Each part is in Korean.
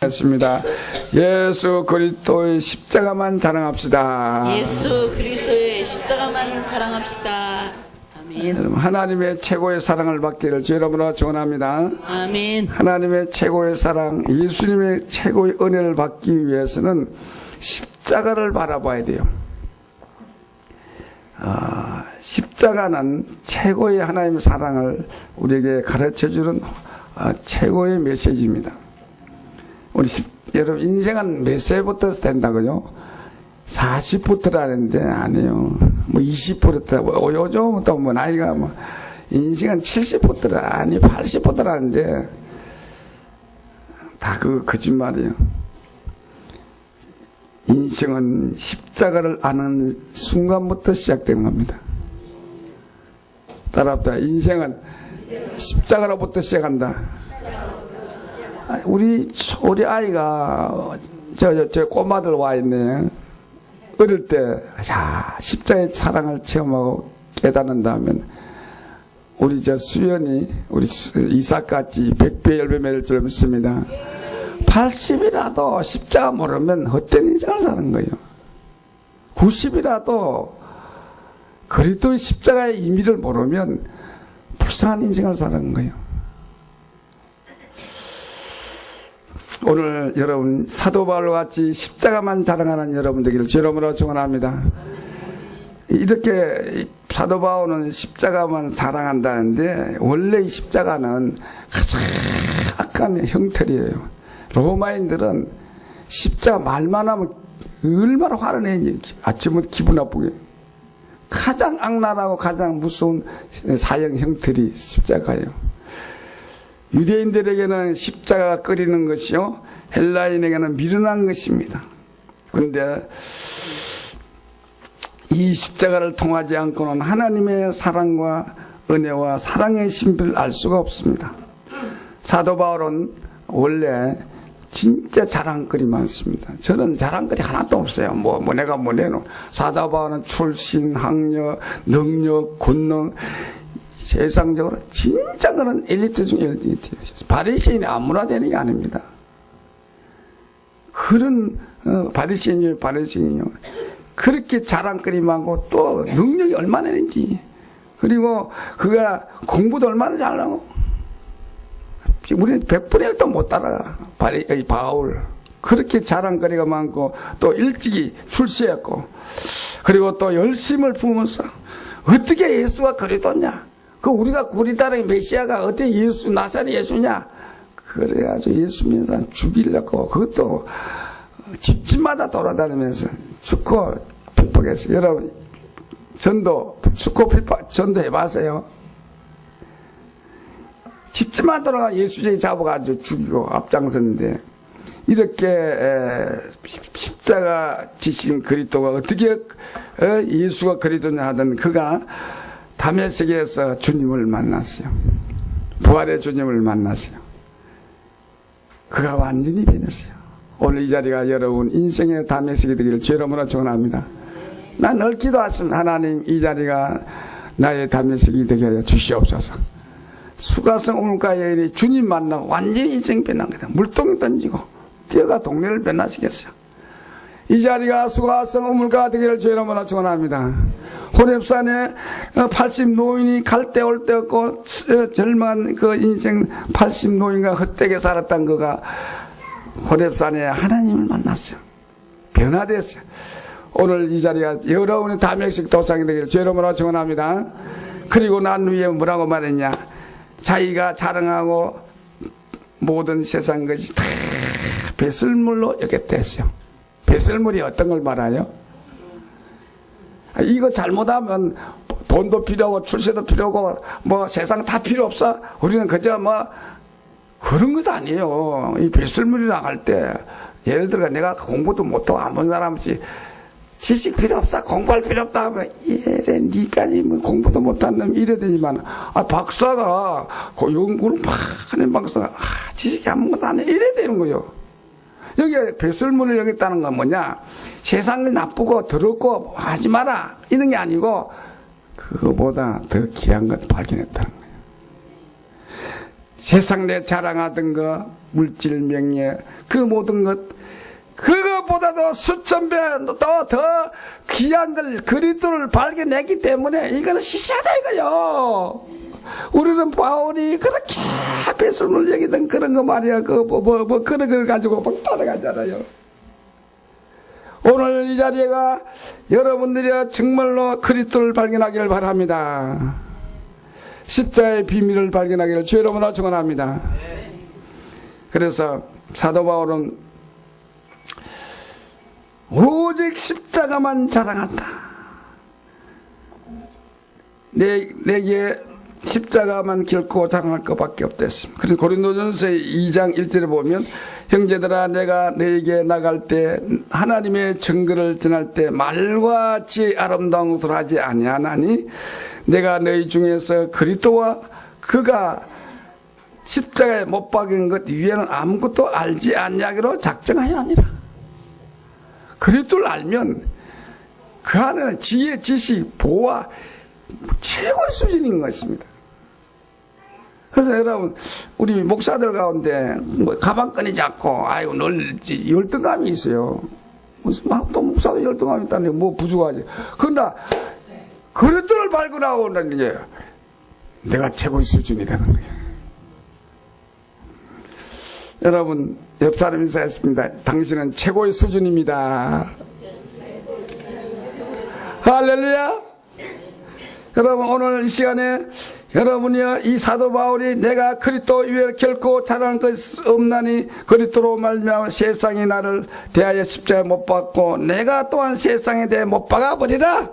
했습니다. 예수 그리스도의 십자가만 자랑합시다. 예수 그리스도의 십자가만 사랑합시다. 아멘. 여러분, 하나님의 최고의 사랑을 받기를 주 이름으로 축원합니다. 아멘. 하나님의 최고의 사랑, 예수님의 최고의 은혜를 받기 위해서는 십자가를 바라봐야 돼요. 십자가는 최고의 하나님의 사랑을 우리에게 가르쳐주는 최고의 메시지입니다. 여러분, 인생은 몇 세부터 된다고요? 40부터라는데 아니에요. 뭐 20부터, 요즘 또 뭐 나이가 뭐 인생은 70부터라, 아니 80부터라는데 다 그 거짓말이에요. 인생은 십자가를 아는 순간부터 시작된 겁니다. 따라합시다. 인생은 십자가로부터 시작한다. 우리 아이가 저 꼬마들 와 있네. 어릴 때 십자가의 사랑을 체험하고 깨닫는다면 우리 수연이 우리 이삭같이 100배 10배 맺을 줄 믿습니다. 80이라도 십자가 모르면 헛된 인생을 사는 거예요. 90이라도 그리스도의 십자가의 의미를 모르면 불쌍한 인생을 사는 거예요. 오늘 여러분 사도 바울과 같이 십자가만 자랑하는 여러분 되기를 주 이름으로 축원합니다. 이렇게 사도 바울은 십자가만 자랑한다는데 원래 이 십자가는 가장 악한 형태이에요. 로마인들은 십자가 말만 하면 얼마나 화를 내는지 아침부터 기분 나쁘게. 가장 악랄하고 가장 무서운 사형 형태이 십자가예요. 유대인들에게는 십자가가 꺼리는 것이요, 헬라인에게는 미련한 것입니다. 그런데 이 십자가를 통하지 않고는 하나님의 사랑과 은혜와 사랑의 신비를 알 수가 없습니다. 사도 바울은 원래 진짜 자랑거리 많습니다. 저는 자랑거리 하나도 없어요. 내가 내노. 사도 바울은 출신, 학력, 능력, 권능, 세상적으로 진짜 그런 엘리트 중 엘리트. 바리새인이 아무나 되는 게 아닙니다. 그런 바리새인이요. 그렇게 자랑거리 많고 또 능력이 얼마나 되는지, 그리고 그가 공부도 얼마나 잘하고, 우리는 100분의 1도 못 따라가. 바울 그렇게 자랑거리가 많고 또 일찍이 출세했고, 그리고 또 열심을 품으면서 어떻게 예수가 그리스도냐, 우리가 우리나라의 메시아가 어떻게 예수 나사렛 예수냐, 그래가지고 예수 믿는 사람 죽이려고 그것도 집집마다 돌아다니면서 축구 핍박했어요. 여러분 축구 핍박 전도 해봤어요? 집집마다 돌아가 예수쟁이 잡아가지고 죽이고 앞장섰는데, 이렇게 십자가 지신 그리스도가 어떻게 예수가 그리스도냐 하던 그가 다메섹에서 주님을 만났어요. 부활의 주님을 만났어요. 그가 완전히 변했어요. 오늘 이 자리가 여러분 인생의 다메섹이 되기를 주 이름으로 축원합니다. 난 늘 기도했습니다. 하나님, 이 자리가 나의 다메섹이 되게 하여 주시옵소서. 수가성 우물가에 주님 만나고 완전히 인생 변한 거다. 물동이 던지고 뛰어가 동네를 변화시켰어요. 이 자리가 수가성 우물가 되기를 주 이름으로 축원합니다. 호렙산에 80 노인이 갈 때 올 때 없고 절망한 그 인생 80 노인과 헛되게 살았던 그가 호렙산에 하나님을 만났어요. 변화됐어요. 오늘 이 자리가 여러분의 다메섹 도상이 되기를 주 이름으로 축원합니다. 그리고 난 위에 뭐라고 말했냐, 자기가 자랑하고 모든 세상 것이 다 배설물로 여겼댔어요. 배설물이 어떤 걸 말하요? 이거 잘못하면 돈도 필요하고 출세도 필요하고 세상 다 필요 없어. 우리는 그저 그런 것도 아니에요. 이 배설물이라고 할 때, 예를 들어 내가 공부도 못하고 아무 사람 없이 지식 필요 없어, 공부할 필요 없다 하면, 이래 니까지 공부도 못한 놈 이래 되지만, 박사가 연구를 막 하는 박사가 지식이 아무것도 안 해 이래 되는 거예요. 여기에 배설물을 여겼다는 건 뭐냐, 세상이 나쁘고 더럽고 하지 마라 이런 게 아니고 그거보다 더 귀한 것 발견했다는 거예요. 세상 내 자랑하던 거, 물질, 명예, 그 모든 것, 그것보다도 수천 배 더 귀한 걸, 그리스도를 발견했기 때문에 이거는 시시하다 이거요. 우리는 바울이 그렇게 배설물 여기던 그런 거 말이야. 그런 걸 가지고 막 따라가잖아요. 오늘 이 자리가 여러분들이 정말로 그리스도를 발견하기를 바랍니다. 십자가의 비밀을 발견하기를 주 여러분으로 축원합니다. 그래서 사도 바울은 오직 십자가만 자랑한다. 내게 십자가만 결코 자랑할 것밖에 없댔습니다. 그래서 고린도전서 2장 1절에 보면 형제들아 내가 너에게 나갈 때 하나님의 증거를 전할 때 말과 지혜의 아름다운 것을 하지 아니하나니 내가 너희 중에서 그리스도와 그가 십자가에 못 박은 것 이외에는 아무것도 알지 않냐기로 작정하였느니라. 그리스도를 알면 그 안에는 지혜, 지식, 보화 최고의 수준인 것입니다. 그래서 여러분 우리 목사들 가운데 뭐 가방끈이 작고 아이고 늘 열등감이 있어요. 무슨 또 목사도 열등감이 있다니 뭐 부족하지. 그러나 그리스도를 발견하고 온다는 게 내가 최고의 수준이라는 거예요. 여러분 옆 사람 인사했습니다. 당신은 최고의 수준입니다. 할렐루야. 여러분 오늘 이 시간에 여러분이여 이 사도 바울이 내가 그리스도 위에 결코 자랑할 것이 없나니 그리스도로 말미암아 세상이 나를 대하여 십자가에 못 박고 내가 또한 세상에 대해 못 박아버리라.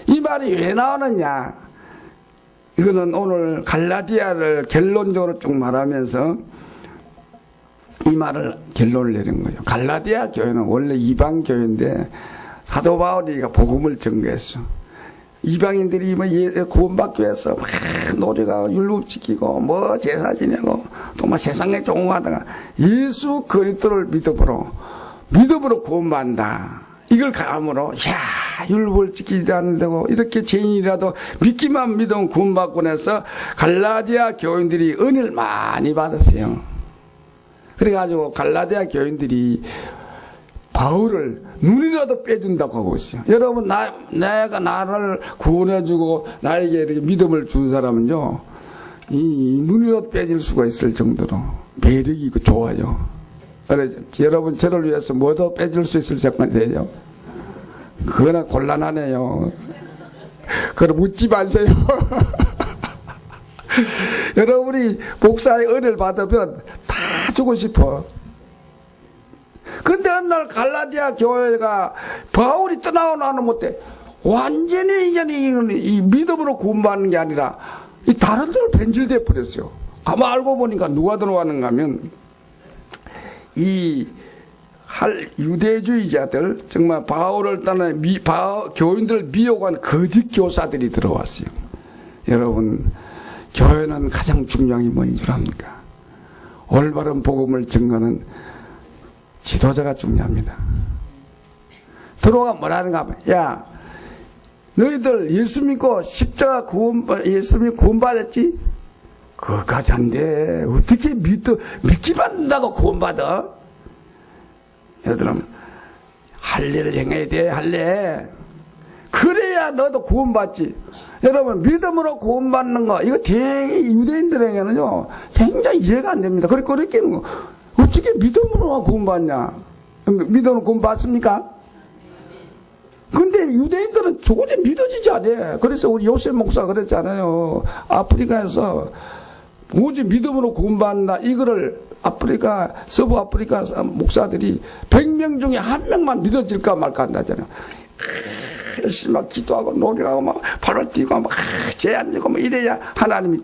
이 말이 왜 나오느냐. 이거는 오늘 갈라디아를 결론적으로 쭉 말하면서 이 말을 결론을 내린 거죠. 갈라디아 교회는 원래 이방 교회인데 사도 바울이가 복음을 전개했어. 이방인들이 뭐 구원받기 위해서 막 노래가 율법 지키고 뭐 제사 지내고 또 막 세상에 좋은 거 하다가 예수 그리스도를 믿음으로 구원받는다. 이걸 감으로 야 율법을 지키지 않는다고 이렇게 죄인이라도 믿기만 믿으면 구원받고 나서 갈라디아 교인들이 은혜를 많이 받았어요. 그래가지고 갈라디아 교인들이 바울을 눈이라도 빼준다고 하고 있어요. 여러분 내가 나를 구원해주고 나에게 이렇게 믿음을 준 사람은요 이 눈이라도 빼줄 수가 있을 정도로 매력이 있고 좋아요. 그래서 여러분 저를 위해서 뭐도 빼줄 수 있을 생각이 돼요. 그거나 곤란하네요. 그걸 묻지 마세요. 여러분이 목사의 은혜를 받으면 다 주고 싶어. 근데 어느 날 갈라디아 교회가 바울이 떠나고 나는 못해 완전히 이 믿음으로 구원받는 게 아니라 이 다른 데로 변질돼 버렸어요. 아마 알고 보니까 누가 들어왔는가 하면 이 유대주의자들 정말 바울을 떠나 교인들을 미혹한 거짓 교사들이 들어왔어요. 여러분 교회는 가장 중요한 게 뭔지 압니까? 올바른 복음을 증거하는 지도자가 중요합니다. 들어가 뭐라는가 하면 야 너희들 예수 믿고 십자가 예수 믿고 구원받았지? 그거까지 안 돼. 어떻게 믿기만 한다고 구원받아? 여러분 할례를 행해야 돼. 할례. 그래야 너도 구원받지. 여러분 믿음으로 구원받는 거 이거 유대인들에게는요 굉장히 이해가 안 됩니다. 그렇게 어떻게 믿음으로 구원받냐? 믿음으로 구원받습니까? 근데 유대인들은 도저히 믿어지지 않아요. 그래서 우리 요셉 목사가 그랬잖아요. 아프리카에서 오직 믿음으로 구원받는다. 이거를 서부 아프리카 목사들이 100명 중에 1명만 믿어질까 말까 한다잖아요. 열심히 막 기도하고 노력하고 막 발을 띄고 막 제안지고 막 이래야 하나님이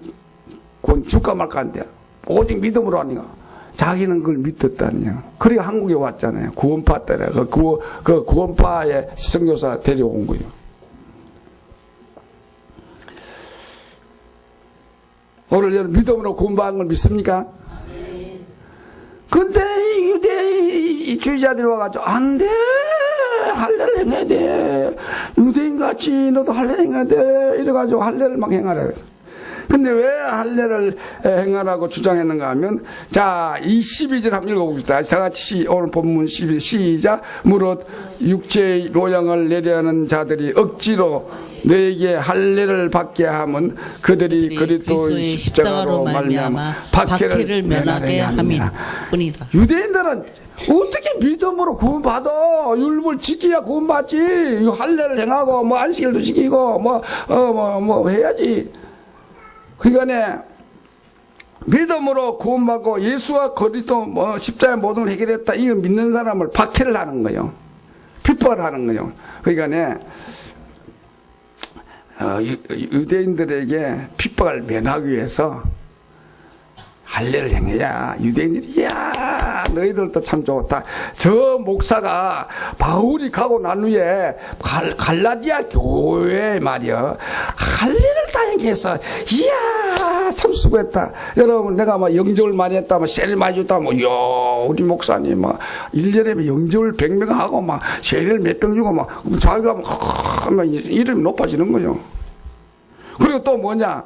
곧 줄까 말까 한대. 오직 믿음으로 하니까. 자기는 그걸 믿었다니요. 그래 한국에 왔잖아요. 구원파 때래. 그 구원파의 선교사 데려온 거예요. 오늘 여러분 믿음으로 구원받은 걸 믿습니까? 근데 이 주의자들이 와가지고 안 돼. 할례를 행해야 돼. 유대인같이 너도 할례를 행해야 돼. 이래가지고 할례를 막 행하라. 근데 왜 할례를 행하라고 주장했는가 하면, 자, 이 12절 한번 읽어봅시다. 다 같이 오늘 본문 12절 시작. 무릇 육체의 모양을 내려하는 자들이 억지로 너에게 할례를 받게 하면 그들이 그리스도의 십자가로 말미암아 박해를 면하게 함이라. 유대인들은 어떻게 믿음으로 구원받아? 율법을 지켜야 구원받지. 할례를 행하고 뭐 안식일도 지키고 뭐 해야지. 그러니까 믿음으로 구원받고 예수와 그리스도 십자가의 모든 걸 해결했다. 이거 믿는 사람을 박해를 하는 거예요. 핍박을 하는 거예요. 그러니까 유대인들에게 핍박을 면하기 위해서 할례를 행해야 유대인들이 야 너희들도 참 좋다. 저 목사가 바울이 가고 난 후에 갈라디아 교회 말이야 할례를 다 행해서 이야 참 수고했다. 여러분 내가 막 영접을 많이 했다, 막 세례를 많이 줬다, 뭐 이야 우리 목사님 막 1년에 영접을 100명 하고 막 세례를 몇 병 주고 막 자기가 막 이름이 높아지는 거요. 그리고 또 뭐냐?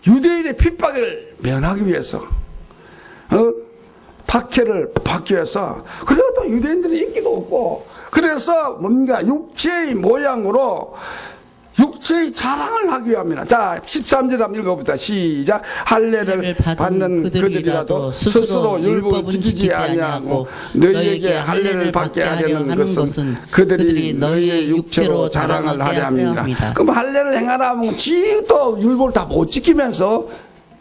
유대인의 핍박을 면하기 위해서, 박해를 받기 위해서, 그리고 또 유대인들이 인기도 없고, 그래서 뭔가 육체의 모양으로 육체의 자랑을 하기 위함이라. 자, 13절 한번 읽어보자. 시작. 할례를 받는 그들이라도 스스로 율법을 지키지 아니하고 너희에게 할례를 받게 하려는 것은 그들이 너희의 육체로 자랑을 하려 함이라. 그럼 할례를 행하라 하면 지도 율법을 다 못 지키면서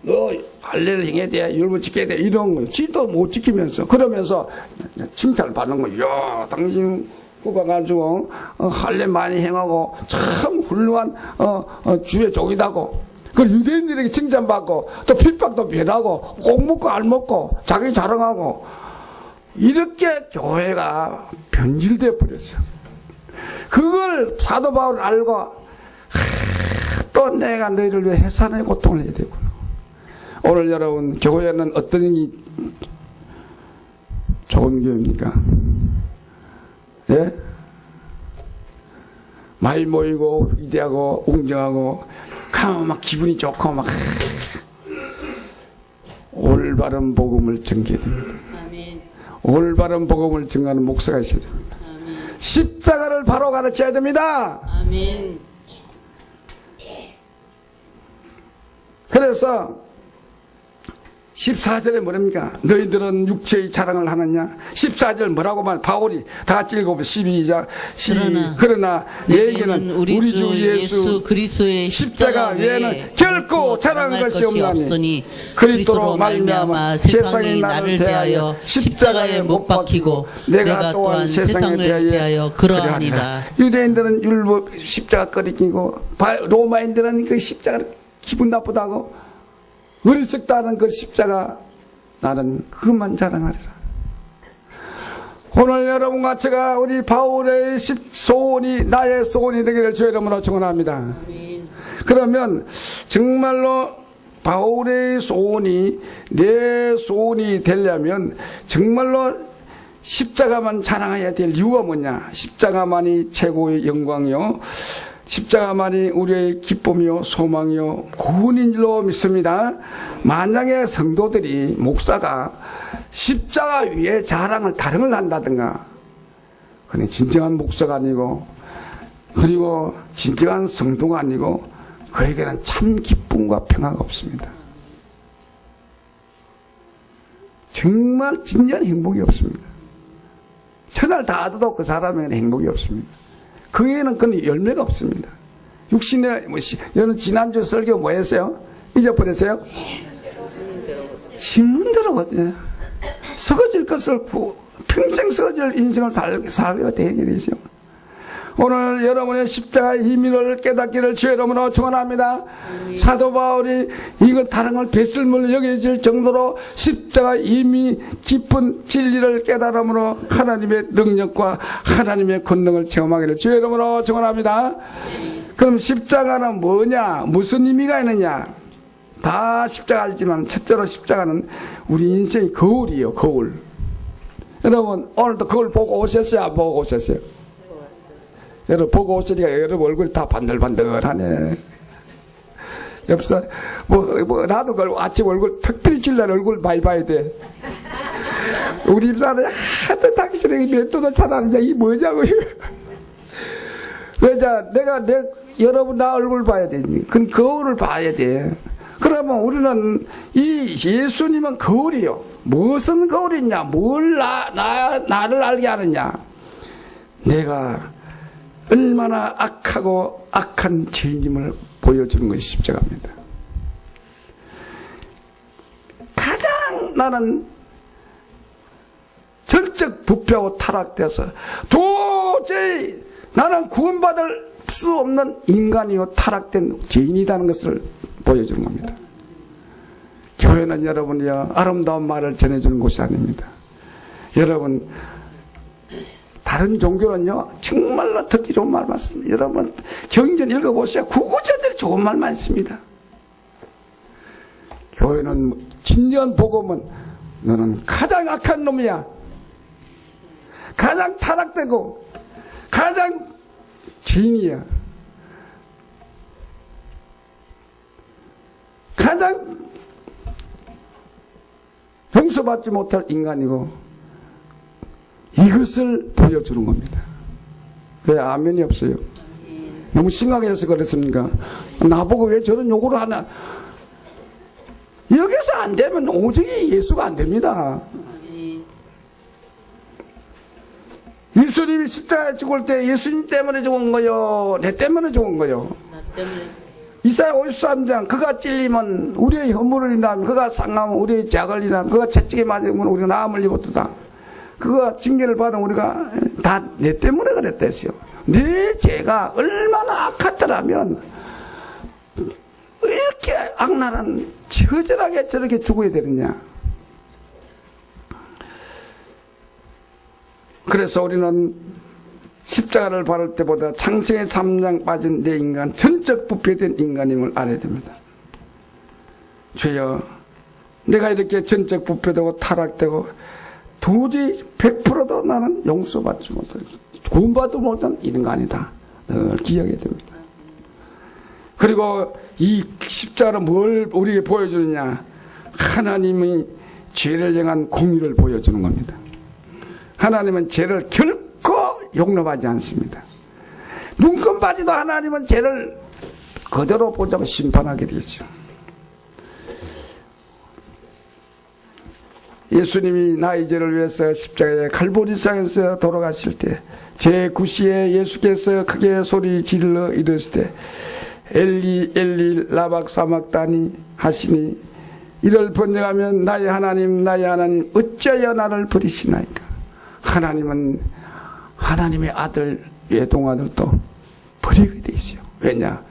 너 할례를 행해야 돼, 율법 지켜야 돼, 이런 거 지도 못 지키면서 그러면서 칭찬을 받는 거야. 야, 당신 그거 가지고 할례 많이 행하고 참 훌륭한 주의 종이다고. 그 유대인들에게 칭찬받고 또 핍박도 면하고 꼭 먹고 알 먹고 자기 자랑하고 이렇게 교회가 변질되어 버렸어요. 그걸 사도 바울 알고 또 내가 너희를 위해 해산의 고통을 해야 되구나. 오늘 여러분 교회는 어떤 게 좋은 교회입니까? 예? 많이 모이고 위대하고 웅장하고 가면 막 기분이 좋고 막 올바른 복음을 전개해야 됩니다. 아멘. 올바른 복음을 전하는 목사가 있어야 됩니다. 아멘. 십자가를 바로 가르쳐야 됩니다. 아멘. 그래서 14절에 뭐랍니까? 너희들은 육체의 자랑을 하느냐? 14절 뭐라고 말? 바울이 다 같이 읽어보세요. 12절. 그러나 내게는 우리 주 예수 그리스도의 십자가 외에는 결코 자랑할 것이 없나니 그리스도로 말미암아 세상이 나를 대하여 십자가에 못 박히고 내가 또한 세상에 대하여 그러하니라. 유대인들은 율법 십자가 꺼리끼고 로마인들은 그 십자가 기분 나쁘다고 어리석다는 그 십자가 나는 그것만 자랑하리라. 오늘 여러분과 제가 우리 바울의 소원이 나의 소원이 되기를 주의 이름으로 축원합니다. 그러면 정말로 바울의 소원이 내 소원이 되려면 정말로 십자가만 자랑해야 될 이유가 뭐냐? 십자가만이 최고의 영광이요, 십자가만이 우리의 기쁨이요 소망이요 구원인 줄로 믿습니다. 만약에 성도들이 목사가 십자가 위에 자랑을 다른 걸 한다든가, 그는 진정한 목사가 아니고 그리고 진정한 성도가 아니고 그에게는 참 기쁨과 평화가 없습니다. 정말 진정한 행복이 없습니다. 천할 다 얻어도 그 사람에게는 행복이 없습니다. 그에는 그는 열매가 없습니다. 육신의 여러분 지난주 설교 뭐 했어요? 잊어버렸어요? 신문대로 썩어질 것을 평생 썩어질 인생을 살게 되게 되죠. 오늘 여러분의 십자가의 의미를 깨닫기를 주의 이름으로 축원합니다. 사도 바울이 이것 다른 걸 배설물로 여겨질 정도로 십자가의 의미 깊은 진리를 깨달음으로 하나님의 능력과 하나님의 권능을 체험하기를 주의 이름으로 축원합니다. 그럼 십자가는 뭐냐? 무슨 의미가 있느냐? 다 십자가 알지만 첫째로 십자가는 우리 인생의 거울이에요. 거울. 여러분 오늘도 거울 보고 오셨어요? 안 보고 오셨어요? 여러분 보고 오시니까 여러분 얼굴이 다 반들반들하네. 옆사, 나도 그 아침 얼굴, 특별히 주일날 얼굴 많이 봐야 돼. 우리 집사람이 하도 당신에게 몇 돈을 찾아내냐, 이게 뭐냐고. 왜냐, 여러분 나 얼굴 봐야 되니. 그럼 거울을 봐야 돼. 그러면 우리는 이 예수님은 거울이요. 무슨 거울이냐? 뭘 나를 알게 하느냐? 내가 얼마나 악하고 악한 죄인임을 보여주는 것이 십자가입니다. 가장 나는 전적 부패하고 타락돼서 도저히 나는 구원받을 수 없는 인간이요 타락된 죄인이라는 것을 보여주는 겁니다. 교회는 여러분이요 아름다운 말을 전해주는 곳이 아닙니다. 여러분 다른 종교는요 정말로 듣기 좋은 말 많습니다. 여러분 경전 읽어보세요. 구구절절히 좋은 말 많습니다. 교회는 진리한 복음은 너는 가장 악한 놈이야. 가장 타락되고 가장 죄인이야. 가장 용서받지 못할 인간이고 이것을 보여주는 겁니다. 왜 아멘이 없어요? 너무 심각해서 그렇습니까? 나보고 왜 저런 요구를 하나? 여기서 안 되면 오직이 예수가 안 됩니다. 예수님이 십자가에 죽을 때 예수님 때문에 죽은 거요? 내 때문에 죽은 거요? 나 때문에. 이사야 53장 그가 찔리면 우리의 허물을 인하면 그가 상하면 우리의 죄악을 인하면 그가 채찍에 맞으면 우리가 나음을 입었다. 그가 징계를 받은 우리가 다 내 때문에 그랬다 했어요. 내 죄가 얼마나 악하더라면 이렇게 악랄한 처절하게 저렇게 죽어야 되느냐. 그래서 우리는 십자가를 바를 때보다 창세의 3장 빠진 내 인간, 전적 부패된 인간임을 알아야 됩니다. 주여, 내가 이렇게 전적 부패되고 타락되고 도저히 100%도 나는 용서받지 못할, 구원받지 못한 인간이다. 늘 기억해야 됩니다. 그리고 이 십자가는 뭘 우리에게 보여주느냐? 하나님의 죄를 향한 공의를 보여주는 겁니다. 하나님은 죄를 결코 용납하지 않습니다. 눈금 빠지도 하나님은 죄를 그대로 보자고 심판하게 되죠. 예수님이 나의 죄를 위해서 십자가에 갈보리상에서 돌아가실 때 제9시에 예수께서 크게 소리 질러 이르실 때 엘리 엘리 라박 사막다니 하시니 이를 번역하면 나의 하나님 어찌하여 나를 버리시나이까. 하나님은 하나님의 아들 외동아들도 버리게 돼 있어요. 왜냐?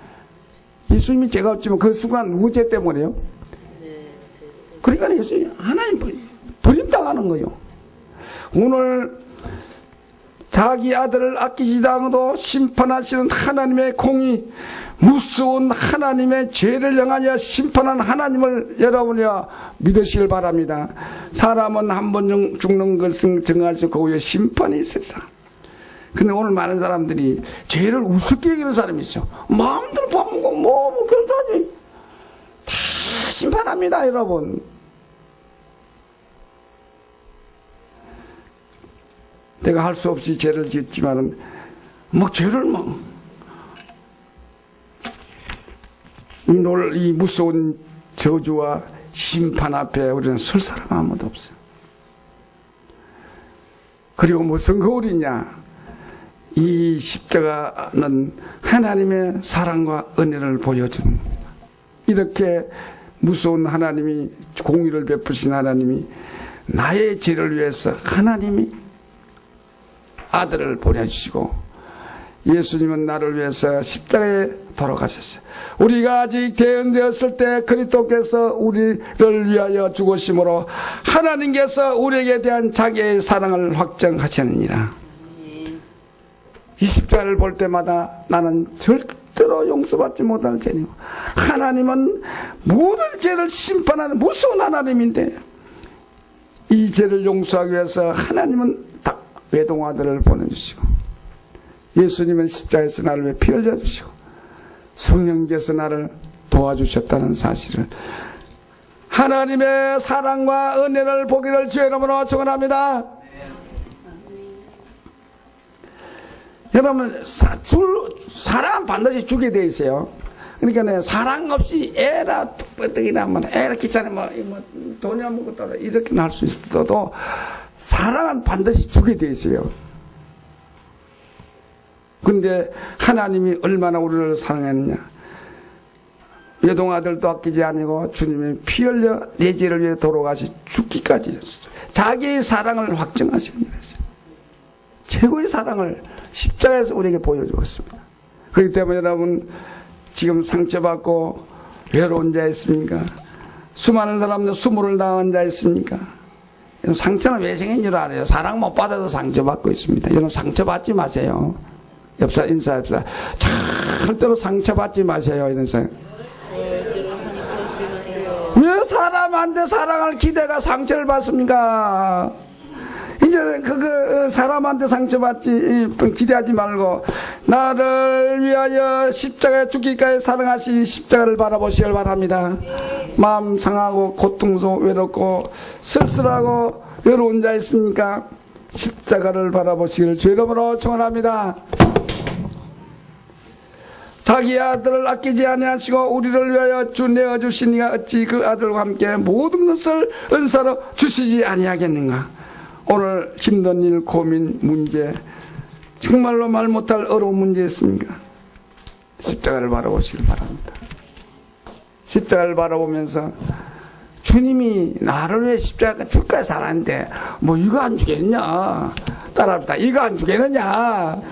예수님이 죄가 없지만 그 순간 누구 죄 때문에요? 그러니까 예수님 하나님 버림당하는 거예요. 오늘 자기 아들을 아끼지도 않아도 심판하시는 하나님의 공의, 무서운 하나님의 죄를 향하여 심판한 하나님을 여러분이 믿으시길 바랍니다. 사람은 한 번 죽는 것은 정하시고 그 후에 심판이 있으리라. 근데 오늘 많은 사람들이 죄를 우습게 여기는 사람이 있죠. 마음대로 밥 먹고 결정하지. 다 심판합니다, 여러분. 내가 할 수 없이 죄를 짓지만은 죄를 이 무서운 저주와 심판 앞에 우리는 설 사람 아무도 없어요. 그리고 무슨 거울이냐? 이 십자가는 하나님의 사랑과 은혜를 보여주는 겁니다. 이렇게 무서운 하나님이, 공의를 베푸신 하나님이 나의 죄를 위해서 하나님이 아들을 보내주시고 예수님은 나를 위해서 십자가에 돌아가셨어요. 우리가 아직 대언되었을 때 그리스도께서 우리를 위하여 죽으심으로 하나님께서 우리에게 대한 자기의 사랑을 확정하셨느니라. 이 십자가를 볼 때마다 나는 절대로 용서받지 못할 죄니고 하나님은 모든 죄를 심판하는 무서운 하나님인데 이 죄를 용서하기 위해서 하나님은 외동아들을 보내주시고 예수님은 십자가에서 나를 위해 피 흘려주시고 성령께서 나를 도와주셨다는 사실을, 하나님의 사랑과 은혜를 보기를 주의 이름으로 축원합니다. 여러분, 사랑 반드시 주게 돼 있어요. 그러니까 사랑 없이 애라 뚝배떡이나 애라 귀찮아 돈이 없는 것도 이렇게 날 수 있어도 사랑은 반드시 주게 돼 있어요. 근데 하나님이 얼마나 우리를 사랑했느냐. 외동아들도 아끼지 아니고 주님이 피 흘려 내 죄를 위해 돌아가시 죽기까지 자기의 사랑을 확증하시는 거예요. 최고의 사랑을 십자가에서 우리에게 보여주었습니다. 그렇기 때문에 여러분, 지금 상처받고 외로운 자 있습니까? 수많은 사람들 수모를 당한 자 있습니까? 여러분, 상처는 왜 생긴 줄 알아요? 사랑 못 받아서 상처받고 있습니다. 여러분, 상처받지 마세요. 옆사 인사합시다. 절대로 상처받지 마세요. 이런 생각. 왜 사람한테 사랑할 기대가 상처를 받습니까? 이제 사람한테 상처받지 기대하지 말고 나를 위하여 십자가에 죽기까지 사랑하신 십자가를 바라보시길 바랍니다. 마음 상하고 고통스럽고 외롭고 쓸쓸하고 외로운 자 있습니까? 십자가를 바라보시기를 주의 이름으로 축원합니다. 자기 아들을 아끼지 아니하시고 우리를 위하여 주 내어주시니가 어찌 그 아들과 함께 모든 것을 은사로 주시지 아니하겠는가. 오늘 힘든 일, 고민, 문제, 정말로 말 못할 어려운 문제 있습니까? 십자가를 바라보시길 바랍니다. 십자가를 바라보면서 주님이 나를 위해 십자가 죽까지 살았는데 뭐 이거 안 주겠냐? 따라합니다. 이거 안 주겠느냐?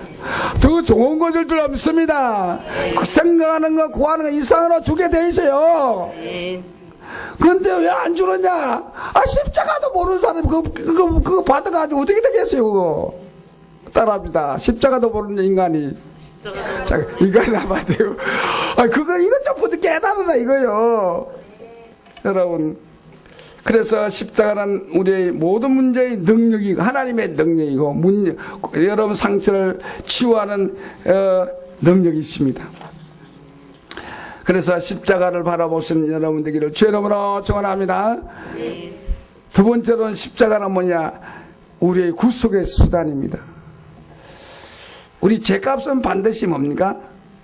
더 좋은 것을 줄 없습니다. 그 생각하는 거, 구하는 거 이상으로 주게 돼 있어요. 근데 왜 안 주느냐? 십자가도 모르는 사람이 그거 받아가지고 어떻게 되겠어요, 그거? 따라합니다. 십자가도 모르는 인간이. 자, 인간이 나봐도요. 이것 좀 부터 깨달으라, 이거요. 여러분. 그래서 십자가는 우리의 모든 문제의 능력이고, 하나님의 능력이고, 여러분 상처를 치유하는, 능력이 있습니다. 그래서 십자가를 바라보신 여러분 되기를 주의 이름으로 축원합니다. 두 번째로는 십자가는 뭐냐? 우리의 구속의 수단입니다. 우리 죄값은 반드시 뭡니까?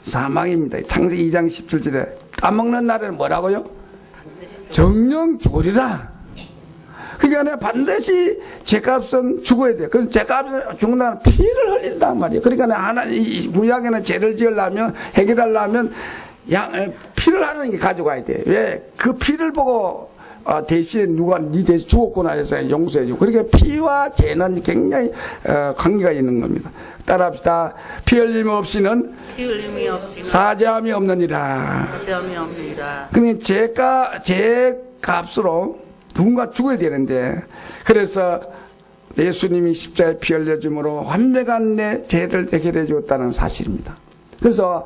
사망입니다. 창세기 2장 17절에 까먹는 날에는 뭐라고요? 정령 죽으리라. 그러니까 반드시 죄값은 죽어야 돼요. 그럼 죄값은 죽는다는 피를 흘린단 말이에요. 그러니까 하나님 구약에는 죄를 지으려면, 해결하려면 피를 하는 게 가져가야 돼. 왜? 그 피를 보고 대신에 누가 네 대신 죽었구나 해서 용서해주고. 그러니까 피와 죄는 굉장히 관계가 있는 겁니다. 따라합시다. 피 흘림 없이는 사죄함이 없느니라. 그러니까 죄값으로 누군가 죽어야 되는데, 그래서 예수님이 십자가에 피 흘려줌으로 완벽한 내 죄를 해결해 주었다는 사실입니다. 그래서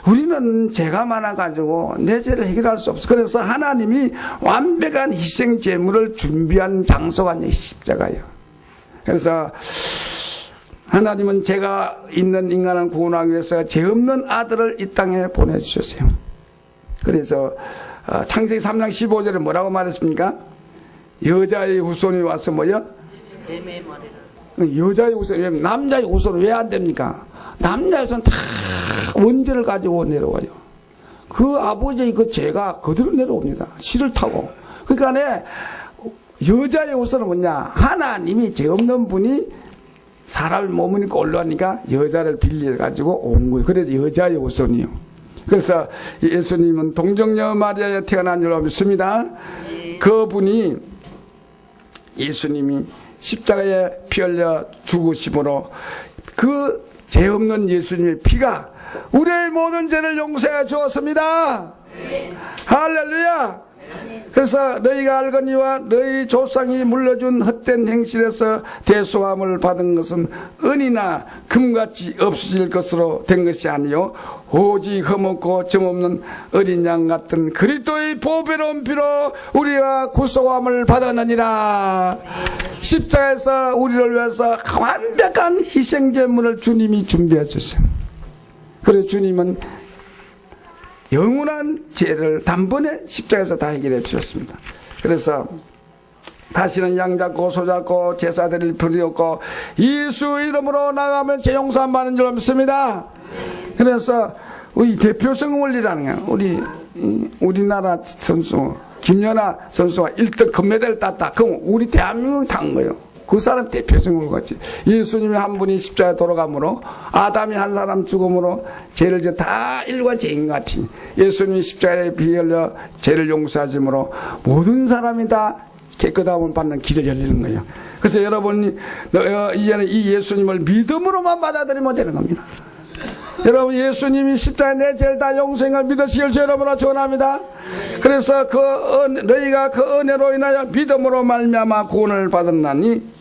우리는 죄가 많아가지고 내 죄를 해결할 수 없어. 그래서 하나님이 완벽한 희생 제물을 준비한 장소가 십자가예요. 그래서 하나님은 죄가 있는 인간을 구원하기 위해서 죄 없는 아들을 이 땅에 보내주셨어요. 그래서 창세기 3장 15절에 뭐라고 말했습니까? 여자의 후손이 와서 뭐요? 여자의 후손, 남자의 후손은 왜 안 됩니까? 남자의 후손은 다 원죄를 가지고 내려와요. 그 아버지의 그 죄가 그대로 내려옵니다. 실을 타고. 그러니까 여자의 후손은 뭐냐? 하나님이 죄 없는 분이 사람을 몸으니까 올라오니까 여자를 빌려가지고 온 거예요. 그래서 여자의 후손이요. 그래서 예수님은 동정녀 마리아에 태어난 줄 믿습니다. 그분이 예수님이 십자가에 피 흘려 죽으심으로 그 죄 없는 예수님의 피가 우리의 모든 죄를 용서해 주었습니다. 할렐루야. 그래서 너희가 알거니와 너희 조상이 물려준 헛된 행실에서 대속함을 받은 것은 은이나 금같이 없어질 것으로 된 것이 아니요 오직 흠없고 점없는 어린 양 같은 그리스도의 보배로운 피로 우리가 구속함을 받았느니라. 십자가에서 우리를 위해서 완벽한 희생제물을 주님이 준비해 주세요. 그래서 주님은 영원한 죄를 단번에 십자가에서 다 해결해 주셨습니다. 그래서 다시는 양 잡고 소 잡고 제사 드릴 필요 없고 예수 이름으로 나가면 죄 용서함 받는 줄 믿습니다. 그래서 우리 대표성 원리라는 거예요. 우리나라 선수 김연아 선수가 1등 금메달을 땄다. 그럼 우리 대한민국이 탄 거예요. 그 사람 대표성으로 갔지. 예수님이 한 분이 십자가에 돌아감으로 아담이 한 사람 죽음으로 죄를 다 일과 죄인 같이 예수님이 십자가에 피 흘려 죄를 용서하심으로 모든 사람이 다 깨끗함을 받는 길을 열리는 거예요. 그래서 여러분이 이제는 이 예수님을 믿음으로만 받아들이면 되는 겁니다. 여러분 예수님이 십자가에 내 죄를 다 용서행을 믿으시길 주 여러분으로 축원합니다. 그래서 너희가 그 은혜로 인하여 믿음으로 말미암아 구원을 받았나니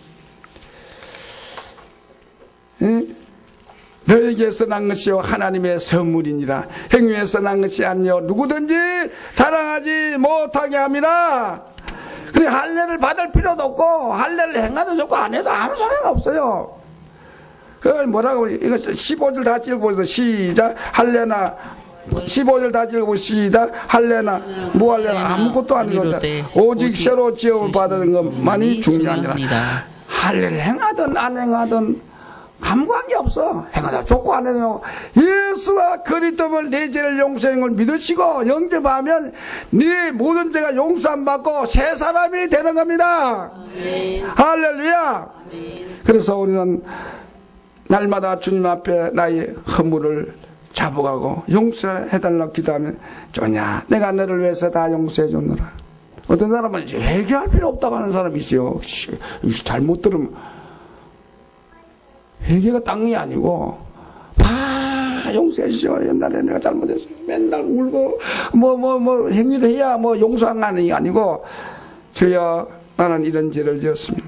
너에게서 난 것이요 하나님의 선물이니라. 행위에서 난 것이 아니요 누구든지 자랑하지 못하게 함이라. 그래 할례를 받을 필요도 없고 할례를 행하도 좋고 안 해도 아무 소용이 없어요. 그 뭐라고 이거 15절 다 찍고 시작 할례나 15절 다 읽고 시작 할례나 무할례나 아무것도 아니거든. 오직 새로 지음을 받은 것만이 중요하니라. 할례를 행하든 안 행하든 아무 관계없어. 행하다 좋고 안 해도 예수가 그리스도를 내 죄를 용서하는 걸 믿으시고 영접하면 네 모든 죄가 용서함 받고 새 사람이 되는 겁니다. 할렐루야. 그래서 우리는 날마다 주님 앞에 나의 허물을 자복하고 용서해달라고 기도하면 좋냐 내가 너를 위해서 다 용서해 줬노라. 어떤 사람은 회개할 필요 없다고 하는 사람이 있어요. 잘못 들으면 회개가 땅이 아니고 용서해 주시오. 옛날에 내가 잘못했어. 맨날 울고 뭐 행위를 해야 뭐 용서하는 게 아니고 주여 나는 이런 죄를 지었습니다.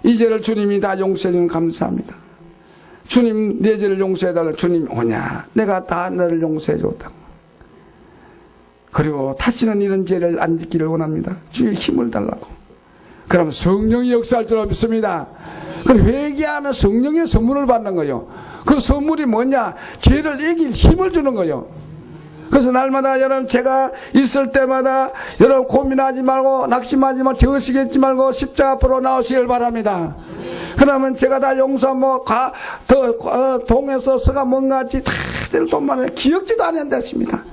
이 죄를 주님이 다 용서해 주면 감사합니다. 주님 내 죄를 용서해달라. 주님 오냐 내가 다 너를 용서해 줬다. 그리고 다시는 이런 죄를 안 짓기를 원합니다. 주의 힘을 달라고. 그러면 성령이 역사할 줄 믿습니다. 그럼 회개하면 성령의 선물을 받는 거예요. 그 선물이 뭐냐 죄를 이길 힘을 주는 거예요. 그래서 날마다 여러분 제가 있을 때마다 여러분 고민하지 말고 낙심하지 말고 저으시겠지 말고 십자가 앞으로 나오시길 바랍니다. 그러면 제가 다 용서 동에서 서가 뭔가 같이 다들 돈 많아요. 기억지도 안 한다십니다.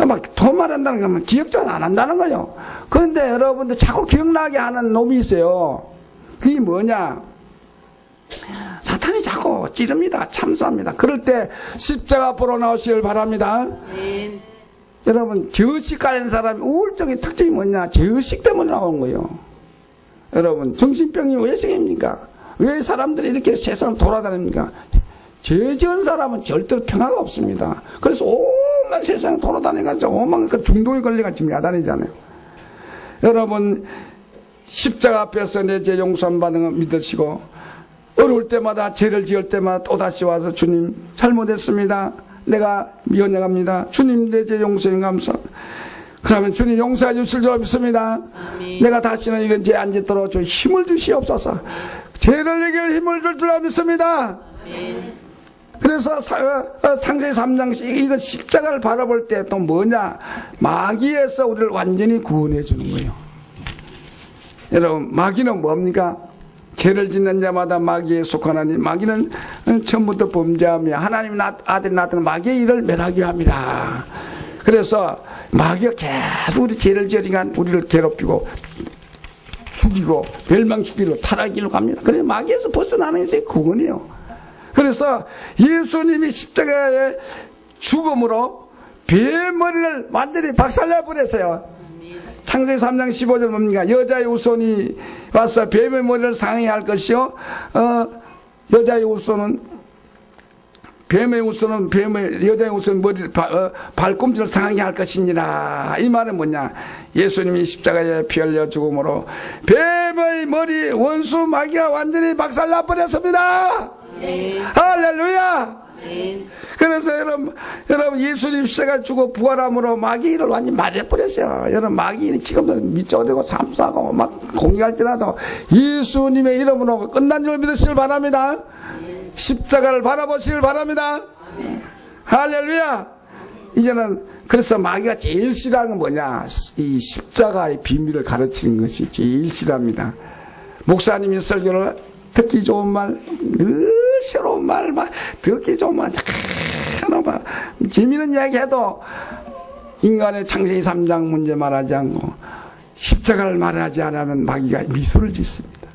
막 돈 말한다는 거면 기억도 안 한다는 거예요. 그런데 여러분들 자꾸 기억나게 하는 놈이 있어요. 그게 뭐냐 사탄이 자꾸 찌릅니다. 참수합니다. 그럴 때 십자가 앞으로 나오시길 바랍니다. 여러분 죄의식 가진 사람이 우울증의 특징이 뭐냐 죄의식 때문에 나오는 거예요. 여러분 정신병이 왜 생깁니까? 왜 사람들이 이렇게 세상을 돌아다닙니까? 죄 지은 사람은 절대로 평화가 없습니다. 그래서 온갖 세상에 돌아다니면서 온갖 중독에 걸려가 지금 야단이잖아요. 여러분 십자가 앞에서 내 죄 용서함 받는 거 믿으시고 어려울 때마다 죄를 지을 때마다 또다시 와서 주님 잘못했습니다. 내가 미안합니다. 주님 내 죄 용서해 감사합니다. 그러면 주님 용서해 주실 줄 믿습니다. 아멘. 내가 다시는 이런 죄 안 짓도록 주 힘을 주시옵소서. 죄를 이길 힘을 줄 줄 믿습니다. 아멘. 그래서 창세기 3장 이거 십자가를 바라볼 때 또 뭐냐 마귀에서 우리를 완전히 구원해 주는 거예요. 여러분 마귀는 뭡니까? 죄를 짓는 자마다 마귀에 속하나니 마귀는 처음부터 범죄하며 하나님 아들이 나타난 마귀의 일을 멸하게 합니다. 그래서 마귀가 계속 우리 죄를 지으니까 우리를 괴롭히고 죽이고 멸망시키고 타락기로 갑니다. 그래서 마귀에서 벗어나는 게 구원이에요. 그래서 예수님이 십자가의 죽음으로 배의 머리를 완전히 박살내 버렸어요. 창세기 3장 15절 뭡니까? 여자의 후손이 와서 뱀의 머리를 상해할 것이요 여자의 후손은 여자의 후손 머리를 발꿈치를 상하게 할 것이니라. 이 말은 뭐냐? 예수님이 십자가에 피 흘려 죽음으로 뱀의 머리 원수 마귀가 완전히 박살나 버렸습니다. 할렐루야. 그래서 여러분 예수님 십자가 죽어 부활함으로 마귀를 완전히 말해버렸어요. 여러분 마귀는 지금도 미쳐버리고 삼수하고 막 공격할지라도 예수님의 이름으로 끝난 줄 믿으시길 바랍니다. 십자가를 바라보시길 바랍니다. 할렐루야. 이제는 그래서 마귀가 제일 싫어하는 건 뭐냐? 이 십자가의 비밀을 가르치는 것이 제일 싫어합니다. 목사님이 설교를 듣기 좋은 말, 늘 새로운 말, 듣기 좋은 말, 하나만 재미있는 이야기 해도 인간의 창세기 3장 문제 말하지 않고 십자가를 말하지 않으면 마귀가 미소를 짓습니다.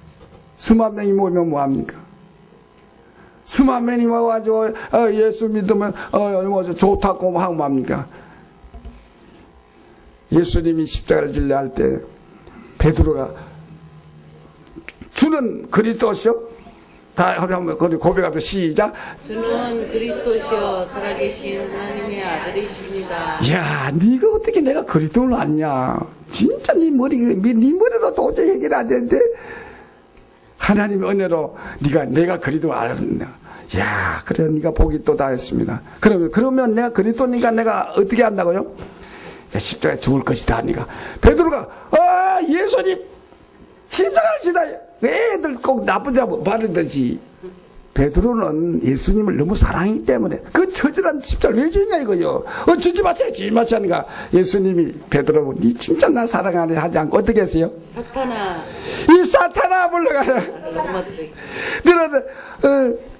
수만 명이 모이면 뭐합니까? 수만 명이 모여가지고 예수 믿으면 좋다고 하고 뭐합니까? 예수님이 십자가를 질려 할 때 베드로가 주는 그리스도시요? 다 한번 고백하면 시작. 주는 그리스도시요 살아계신 하나님의 아들이십니다. 야, 네가 어떻게 내가 그리스도를 아냐? 진짜 네 머리로 도저히 해결 안 되는데 하나님의 은혜로 내가 그리스도를 알았냐? 야, 그래 네가 복이 또 다 했습니다. 그러면 내가 그리스도니까 내가 어떻게 한다고요? 십자가에 죽을 것이다 하니까 베드로가 예수님 십자가를 지다 애들 꼭 나쁜 데 바르듯이 베드로는 예수님을 너무 사랑하기 때문에 그 처절한 십자가를 왜 주냐 이거요. 주지 마세요. 주지 마세요 하니까 예수님이 베드로 니 진짜 나 사랑하네 하지 않고 어떻게 했어요? 사탄아 이 사탄아 물러가라. 넘어뜨리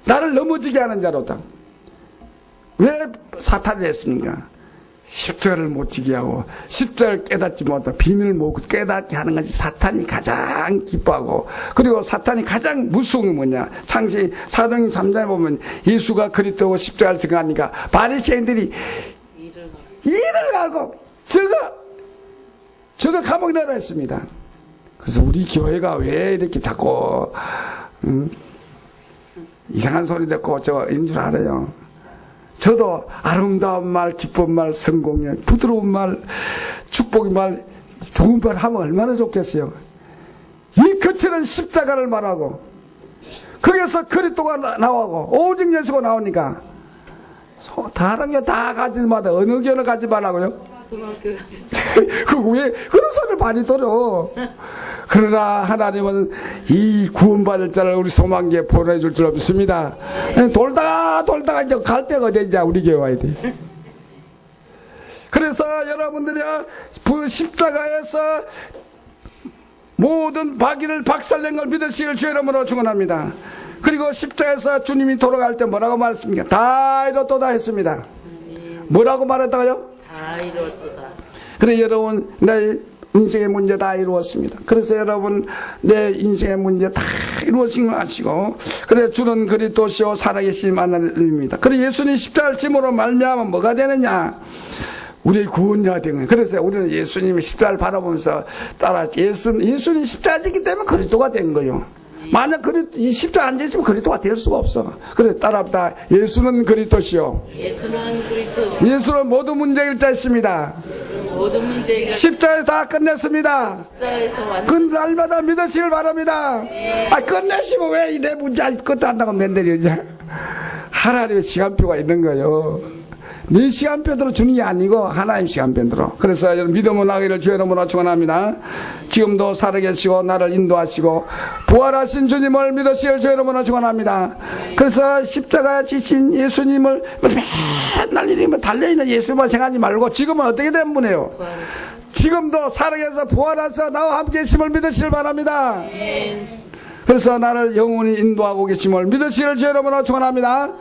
나를 넘어지게 하는 자로다. 왜 사탄을 했습니까? 십자가를 못 지게 하고 십자가를 깨닫지 못하고 비밀을 못 깨닫게 하는 것이 사탄이 가장 기뻐하고, 그리고 사탄이 가장 무서운 게 뭐냐? 창세기 4장 3장에 보면 예수가 그리스도고 십자가를 증거하니까 바리새인들이 이를 갈고 저거 감옥에 넣으라 했습니다. 그래서 우리 교회가 왜 이렇게 자꾸 이상한 소리 듣고 저인 줄 알아요. 저도 아름다운 말, 기쁜 말, 성공의 부드러운 말, 축복의 말, 좋은 말 하면 얼마나 좋겠어요. 이 거칠은 십자가를 말하고 거기서 그리스도가 나오고 오직 예수가 나오니까 다른 게 다 가지 마다 어느 교회를 가지 말라고요? 소망교회 왜 그런 소리를 많이 들어. 그러나 하나님은 이 구원받을 자를 우리 소망교회에 보내줄 줄 없습니다. 돌다가 이제 갈 때가 어디냐? 우리 교회 와야 돼. 그래서 여러분들이 십자가에서 모든 박의를 박살낸 걸 믿으시길 주의 이름으로 축원합니다. 그리고 십자가에서 주님이 돌아갈 때 뭐라고 말했습니까? 다 이뤘도다 했습니다. 뭐라고 말했다고요? 다 이루었도다. 그래 여러분, 내 인생의 문제 다 이루었습니다. 그래서 여러분 내 인생의 문제 다 이루어진 걸 아시고, 그래 주는 그리스도시요 살아계신 하나님입니다. 그래 예수님 십자가를 짐으로 말미암아 뭐가 되느냐? 우리의 구원자가 된 거예요. 그래서 우리는 예수님의 십자가를 바라보면서 따라 예수님 십자가 지기 때문에 그리스도가 된 거예요. 만약 이 십자가 안 졌으면 그리스도가 될 수가 없어. 그래 따라합니다. 예수는 그리스도시요. 예수는 그리스도. 예수는 모든 문제 일자였습니다. 모든 문제 십자가에서 다 끝냈습니다. 십자가에서 완. 그 날마다 믿으시길 바랍니다. 끝내시면 왜 내 문제 아직 끝도 안 나고 맨들이냐? 하나님의 시간표가 있는 거예요. 네 시간표대로 주는 게 아니고 하나님 시간표대로. 그래서 여러분 믿음을 하기를 주의 이름으로 축원합니다. 지금도 살아계시고 나를 인도하시고 부활하신 주님을 믿으시길 주의 이름으로 축원합니다. 그래서 십자가에 지신 예수님을 맨날 이러면 달려있는 예수만 생각하지 말고 지금은 어떻게 된 분이에요? 지금도 살아계셔서 부활하셔서 나와 함께 계심을 믿으시길 바랍니다. 그래서 나를 영원히 인도하고 계심을 믿으시길 주의 이름으로 축원합니다.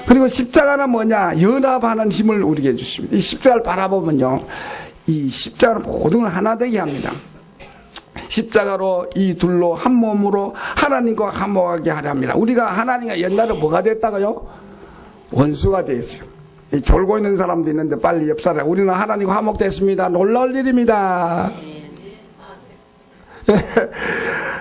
그리고 십자가는 뭐냐? 연합하는 힘을 우리에게 주십니다. 이 십자가를 바라보면요, 이 십자가는 모든 걸 하나 되게 합니다. 십자가로 이 둘로 한 몸으로 하나님과 화목하게 하려 합니다. 우리가 하나님과 옛날에 뭐가 됐다고요? 원수가 되었어요. 이 졸고 있는 사람도 있는데 빨리 옆 사람, 우리는 하나님과 화목됐습니다. 놀라울 일입니다.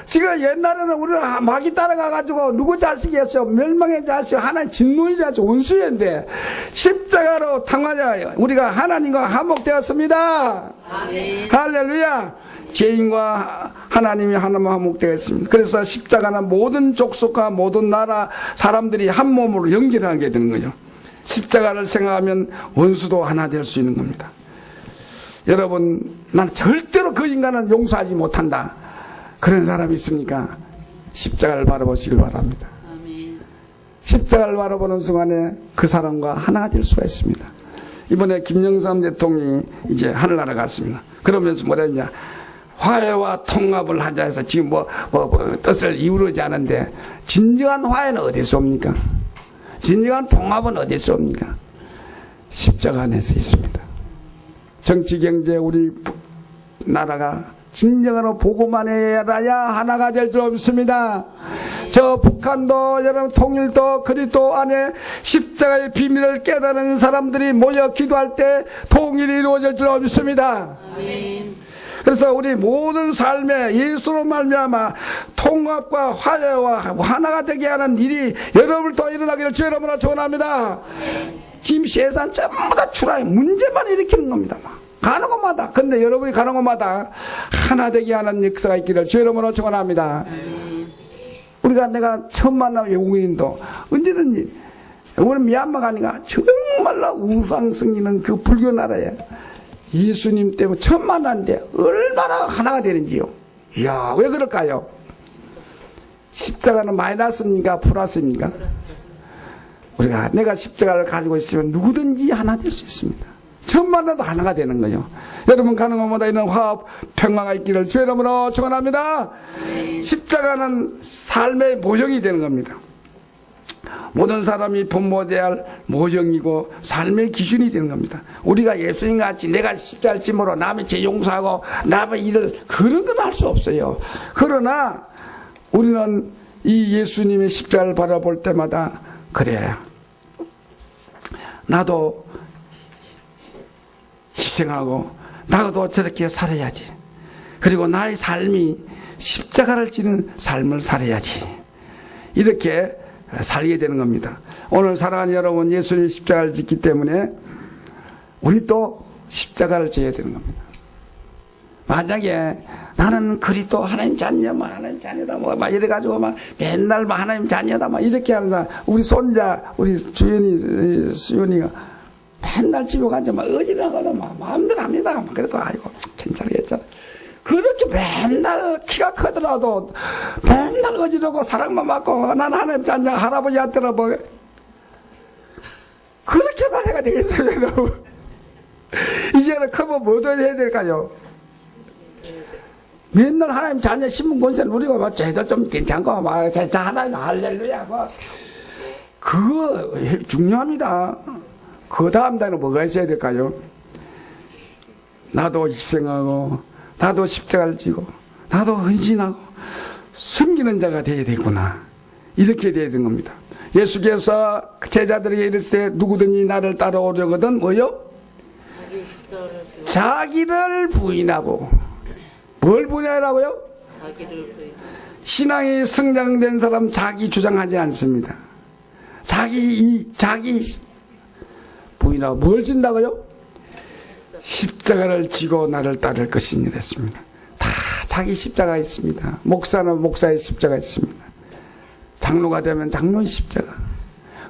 지금 옛날에는 우리는 마귀 따라가가지고 누구 자식이었어요? 멸망의 자식, 하나님 진노의 자식, 원수였는데 십자가로 당하자 우리가 하나님과 화목되었습니다. 아멘. 할렐루야. 죄인과 하나님이 하나만 화목되었습니다. 그래서 십자가는 모든 족속과 모든 나라 사람들이 한 몸으로 연결하게 되는 거예요. 십자가를 생각하면 원수도 하나 될 수 있는 겁니다. 여러분, 난 절대로 그 인간은 용서하지 못한다. 그런 사람이 있습니까? 십자가를 바라보시길 바랍니다. 아멘. 십자가를 바라보는 순간에 그 사람과 하나가 될 수가 있습니다. 이번에 김영삼 대통령이 이제 하늘나라 갔습니다. 그러면서 뭐라 했냐. 화해와 통합을 하자 해서 지금 뜻을 이루지 않은데 진정한 화해는 어디서 옵니까? 진정한 통합은 어디서 옵니까? 십자가 안에서 있습니다. 정치, 경제, 우리 나라가 진정으로 보고만 해야 하나가 될 줄 믿습니다. 저 북한도 여러분 통일도 그리스도 안에 십자가의 비밀을 깨달은 사람들이 모여 기도할 때 통일이 이루어질 줄 믿습니다. 아멘. 그래서 우리 모든 삶에 예수로 말미암아 통합과 화해와 하나가 되게 하는 일이 여러분을 통해 일어나기를 주 이름으로 축원합니다. 지금 세상 전부 다 출하에 문제만 일으키는 겁니다. 가는 곳마다. 근데 여러분이 가는 곳마다 하나 되게 하는 역사가 있기를 주 이름으로 축원합니다. 내가 처음 만난 외국인도 언제든지 우리 미얀마 가니까 정말로 우상승리는 그 불교 나라에 예수님 때문에 처음 만났는데 얼마나 하나가 되는지요. 이야, 왜 그럴까요? 십자가는 마이너스입니까? 플러스입니까? 내가 십자가를 가지고 있으면 누구든지 하나 될 수 있습니다. 처음 만나도 하나가 되는 거예요. 여러분 가는 것마다 있는 화합, 평화가 있기를 주 이름으로 축원합니다. 십자가는 삶의 모형이 되는 겁니다. 모든 사람이 본모되어야 할 모형이고 삶의 기준이 되는 겁니다. 우리가 예수님 같이 내가 십자가를 짐으로 남의 죄 용서하고 남의 일을 그런 건 할 수 없어요. 그러나 우리는 이 예수님의 십자가를 바라볼 때마다 그래, 나도 희생하고 나도 저렇게 살아야지. 그리고 나의 삶이 십자가를 지는 삶을 살아야지. 이렇게 살게 되는 겁니다. 오늘 사랑하는 여러분, 예수님 십자가를 짓기 때문에 우리 또 십자가를 져야 되는 겁니다. 만약에 나는 그리스도 하나님 자녀, 하나님 자녀다, 막 이래가지고 맨날 하나님 자녀다, 이렇게 하는 사람, 우리 손자, 우리 수연이가 맨날 집에 가서 어지러워도 마음대로 합니다. 그래도 아이고, 괜찮아. 그렇게 맨날 키가 크더라도 맨날 어지러고 사랑만 받고 난 하나님 자녀 할아버지한테는 그렇게만 해가 되겠어요, 여러분. 이제는 크면 뭐 더 해야 될까요? 맨날 하나님 자녀 신분 권세 누리고 쟤들 좀 괜찮고 하나님 할렐루야 그거 중요합니다. 그 다음 단은 뭐가 있어야 될까요? 나도 희생하고 나도 십자가를 지고 나도 헌신하고 섬기는 자가 되어야 되구나. 이렇게 되어야 되는 겁니다. 예수께서 제자들에게 이르시되 누구든지 나를 따라오려거든 뭐요? 자기를 부인하고. 뭘 부인하라고요? 자기를 부인. 신앙이 성장된 사람 자기 주장하지 않습니다. 자기 부인하고 뭘 진다고요? 십자가를 지고 나를 따를 것이니라 했습니다. 다 자기 십자가 있습니다. 목사는 목사의 십자가 있습니다. 장로가 되면 장로의 십자가,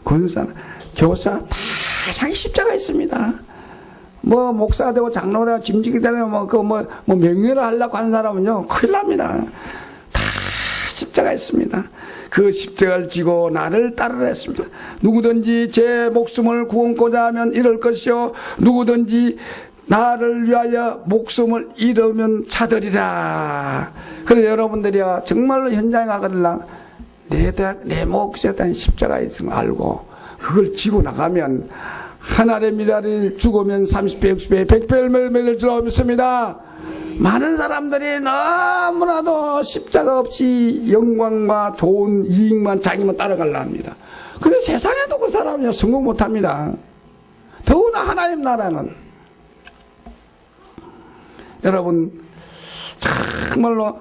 권사는 교사 다 자기 십자가 있습니다. 목사가 되고 장로가 되고 짐직이 되면 명예를 하려고 하는 사람은요 큰일 납니다. 다 십자가 있습니다. 그 십자가를 지고 나를 따르라 했습니다. 누구든지 제 목숨을 구원코자 하면 잃을 것이요 누구든지 나를 위하여 목숨을 잃으면 찾으리라. 그래서 여러분들이요 정말로 현장에 가거들라 내 몫에 대한 십자가 있음을 알고 그걸 지고 나가면 하나의 미달이 죽으면 30배, 60배, 100배를 맺을 줄 믿습니다. 많은 사람들이 너무나도 십자가 없이 영광과 좋은 이익만 자기만 따라가려 합니다. 근데 세상에도 그 사람은요 성공 못합니다. 더구나 하나님 나라는 여러분 정말로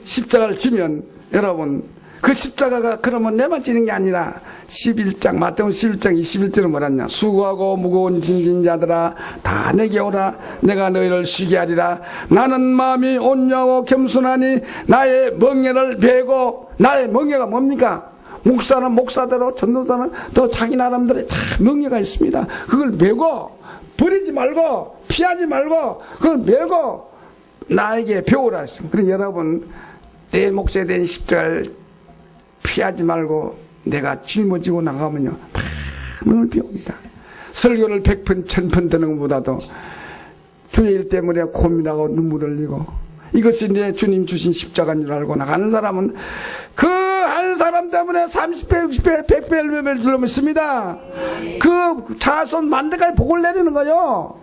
십자가를 지면 여러분 그 십자가가 그러면 내만 지는 게 아니라 11장 마태복음 11장 21절은 뭐랬냐. 수고하고 무거운 짐진 자들아 다 내게 오라 내가 너희를 쉬게 하리라. 나는 마음이 온유하고 겸손하니 나의 멍에를 베고. 나의 멍에가 뭡니까? 목사는 목사대로 전도사는 또 자기 나름대로 다 멍에가 있습니다. 그걸 메고 버리지 말고 피하지 말고 그걸 메고 나에게 배우라 했습니다. 그래서 여러분 내 몫에 대한 십자가를 피하지 말고 내가 짊어지고 나가면요 막 멍을 비웁니다. 설교를 100편 1000편 듣는 것보다도 주의 일 때문에 고민하고 눈물을 흘리고 이것이 내 주님 주신 십자가인 줄 알고 나가는 사람은 그 한 사람 때문에 30배, 60배, 100배, 100배를 줄넘습니다. 그 자손 만대까지 복을 내리는 거요.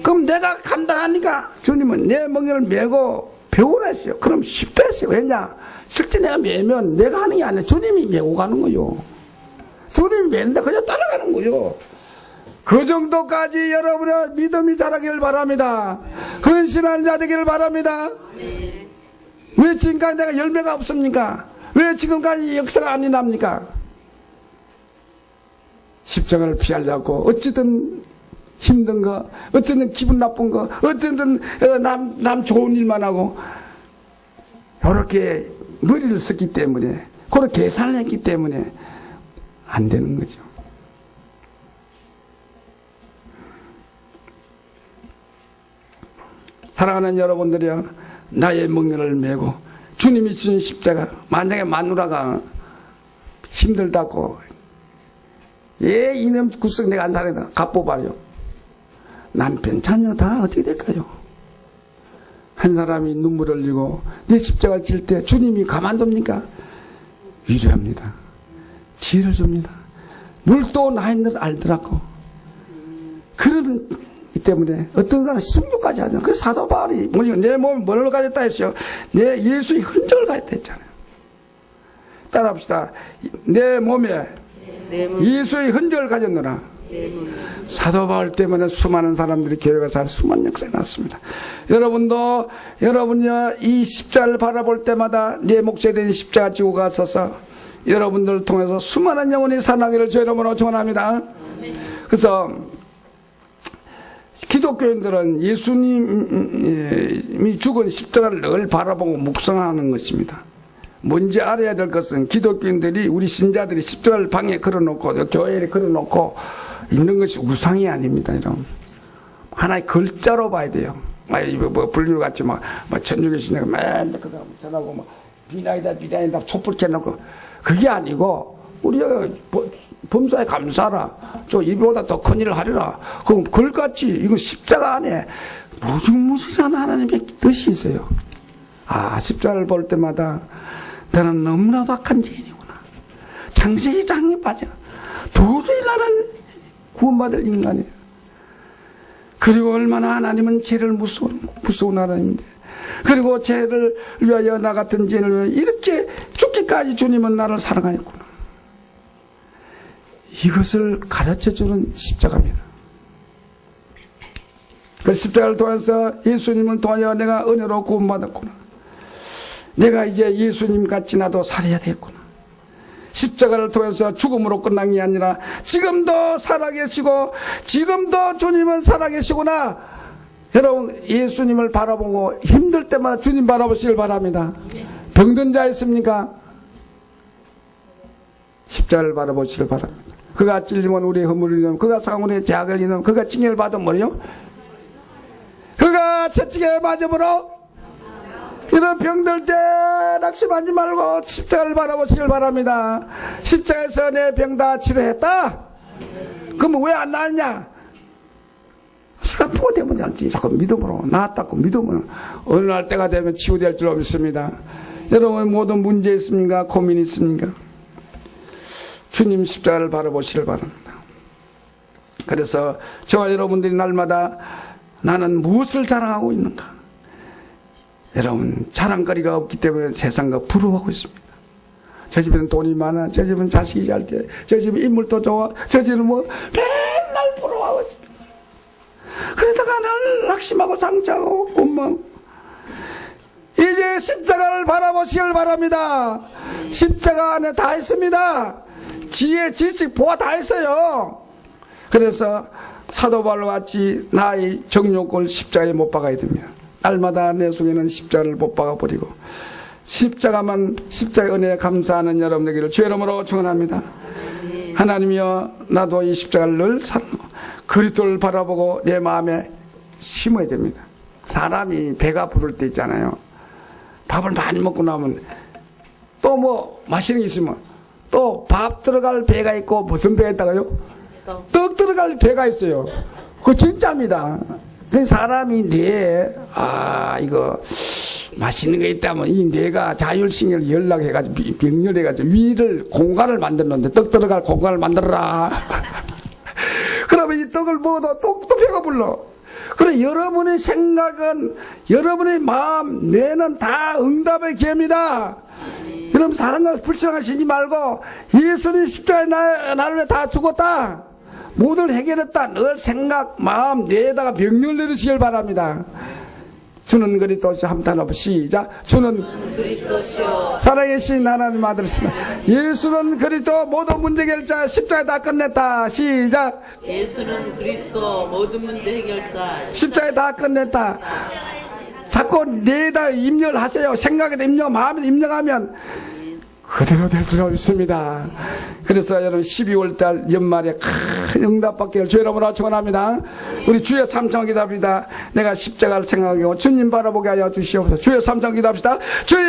그럼 내가 감당하니까 주님은 내 멍에를 메고 배우라 했어요. 그럼 쉽다 했어요. 왜냐? 실제 내가 메면 내가 하는 게 아니라 주님이 메고 가는 거요. 주님이 메는데 그냥 따라가는 거요. 그 정도까지 여러분의 믿음이 자라기를 바랍니다. 헌신하는 자 되기를 바랍니다. 왜 지금까지 내가 열매가 없습니까? 왜 지금까지 역사가 안 일어납니까? 십자가를 피하려고 어찌든 힘든 거, 어쨌든 기분 나쁜 거, 어쨌든 남 좋은 일만 하고 이렇게 머리를 썼기 때문에 그렇게 계산을 했기 때문에 안 되는 거죠. 사랑하는 여러분들이요, 나의 멍에를 메고 주님이 주신 십자가, 만약에 마누라가 힘들다고 이놈 구석 내가 안 살아야 갚아봐요. 남편 자녀 다 어떻게 될까요? 한 사람이 눈물을 흘리고 내 십자가를 질 때 주님이 가만둡니까? 위로합니다. 지혜를 줍니다. 물도 나인을 알더라고. 그런 이 때문에 어떤 사람은 순교까지 하잖아요. 그래서 사도 바울이 내 몸에 뭘 가졌다 했어요? 내 예수의 흔적을 가졌다 했잖아요. 따라합시다. 내 몸에 예수의 흔적을 가졌노라. 사도 바울 때문에 수많은 사람들이 교회가 살 수많은 역사가 났습니다. 여러분도 여러분이요 이 십자가를 바라볼 때마다 내 목소리에 대한 십자가 지고 가서서 여러분들을 통해서 수많은 영혼이 살아나기를 주의 이름으로 축원합니다. 그래서 기독교인들은 예수님이 죽은 십자가를 늘 바라보고 묵상하는 것입니다. 뭔지 알아야 될 것은 기독교인들이 우리 신자들이 십자가를 방에 걸어놓고 교회에 걸어놓고 있는 것이 우상이 아닙니다. 여러분. 하나의 글자로 봐야 돼요. 뭐 불교같이 막 천주교 신자가 맨날 그거 전하고 막 비나이다 촛불 켜놓고 그게 아니고 우리가 범사에 감사하라. 저 이보다 더 큰 일을 하리라. 그럼 글같이 이거 십자가 안에 무궁무진한 하나님의 뜻이 있어요. 아, 십자가를 볼 때마다 나는 너무나도 악한 죄인이구나. 장세기 장에 빠져. 도저히 나는 구원받을 인간이에요. 그리고 얼마나 하나님은 죄를 무서운 하나님인데. 그리고 죄를 위하여 나 같은 죄인을 위하여 이렇게 죽기까지 주님은 나를 사랑하였구나. 이것을 가르쳐주는 십자가입니다. 그 십자가를 통해서 예수님을 통하여 내가 은혜로 구원받았구나. 내가 이제 예수님 같이 나도 살아야 되겠구나. 십자가를 통해서 죽음으로 끝난 게 아니라 지금도 살아계시고 지금도 주님은 살아계시구나. 여러분 예수님을 바라보고 힘들 때마다 주님 바라보시길 바랍니다. 병든 자 있습니까? 십자가를 바라보시길 바랍니다. 그가 찔리면 우리의 허물을 잃으면 그가 상한 우리의 죄악을 잃으면 그가 징계를 받으면 뭐요? 그가 채찍에 맞음으로 이런 병들 때 낙심하지 말고 십자가를 바라보시길 바랍니다. 십자가에서 내 병 다 치료했다? 그러면 왜 안 나았냐? 슬퍼 때문에 알지. 자꾸 믿음으로 나았다고 믿음으로 어느 날 때가 되면 치유될 줄 믿습니다. 여러분 모든 문제 있습니까? 고민 있습니까? 주님 십자가를 바라보시길 바랍니다. 그래서 저와 여러분들이 날마다 나는 무엇을 자랑하고 있는가? 여러분 자랑거리가 없기 때문에 세상과 부러워하고 있습니다. 저 집에는 돈이 많아, 저 집은 자식이 잘 돼, 저 집은 인물도 좋아, 저 집은 뭐 맨날 부러워하고 있습니다. 그러다가 늘 낙심하고 상처하고 원망. 이제 십자가를 바라보시길 바랍니다. 십자가 안에 다 있습니다. 지혜, 지식, 보아 다 있어요. 그래서 사도 바울과 같이 나의 정욕을 십자가에 못 박아야 됩니다. 날마다 내 속에는 십자가를 못 박아버리고 십자가의 은혜에 감사하는 여러분 되기를 주의 이름으로 축원합니다. 하나님이여 나도 이 십자가를 늘 그리스도를 바라보고 내 마음에 심어야 됩니다. 사람이 배가 부를 때 있잖아요. 밥을 많이 먹고 나면 또 뭐 마시는 게 있으면 또 밥 들어갈 배가 있고 무슨 배가 있다고요? 떡 들어갈 배가 있어요. 그거 진짜입니다. 사람이 이거 맛있는 거 있다면 이 뇌가 자율신경을 연락해가지고 병렬해가지고 위를 공간을 만들는데 떡 들어갈 공간을 만들어라. 그러면 이 떡을 먹어도 또 배가 불러. 그래 여러분의 생각은 여러분의 마음 뇌는 다 응답의 기회입니다. 여러분 다른 거 불쌍하시지 말고 예수님 십자가에 나를 위해 다 죽었다. 모든 해결했다. 늘 생각 마음 뇌에다가 병렬 내리시길 바랍니다. 주는 그리스도시요 한탄 없이 시작. 주는 그리스도시요 살아계신 하나님 아들이십니다. 예수는 그리스도 모든 문제 해결자 십자가에 다 끝냈다. 시작. 예수는 그리스도 모든 문제 해결자 십자가에 다 끝냈다. 자꾸 뇌에다 입력하세요. 생각에다 입력, 마음에 입력하면 그대로 될 줄 믿습니다. 그래서 여러분 12월 달 연말에 큰 응답받기를 주 여러분으로 축원합니다. 우리 주의 삼창 기도합니다. 내가 십자가를 생각하고 주님 바라보게 하여 주시옵소서. 주의 삼창 기도합시다. 주의